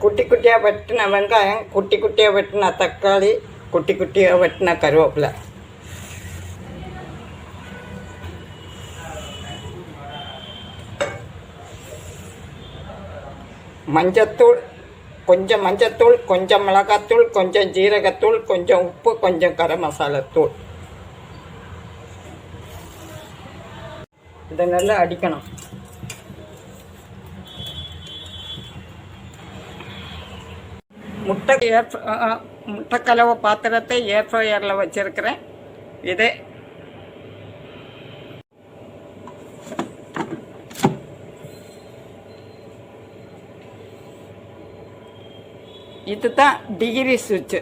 குட்டி குட்டியாக வெட்டின வெங்காயம், குட்டி குட்டியாக வெட்டின தக்காளி, குட்டி குட்டியாக வெட்டின கருவேப்பிலை, மஞ்சத்தூள், கொஞ்சம் மஞ்சத்தூள், கொஞ்சம் மிளகாத்தூள், கொஞ்சம் ஜீரகத்தூள், கொஞ்சம் உப்பு, கொஞ்சம் கரம் மசாலாத்தூள். இதை நல்லா அடிக்கணும். முட்டைக்கலவை பாத்திரத்தை ஏர் ஃப்ரையரில் வச்சுருக்கிறேன். இதே இதுதான் டிகிரி சுவிட்சு.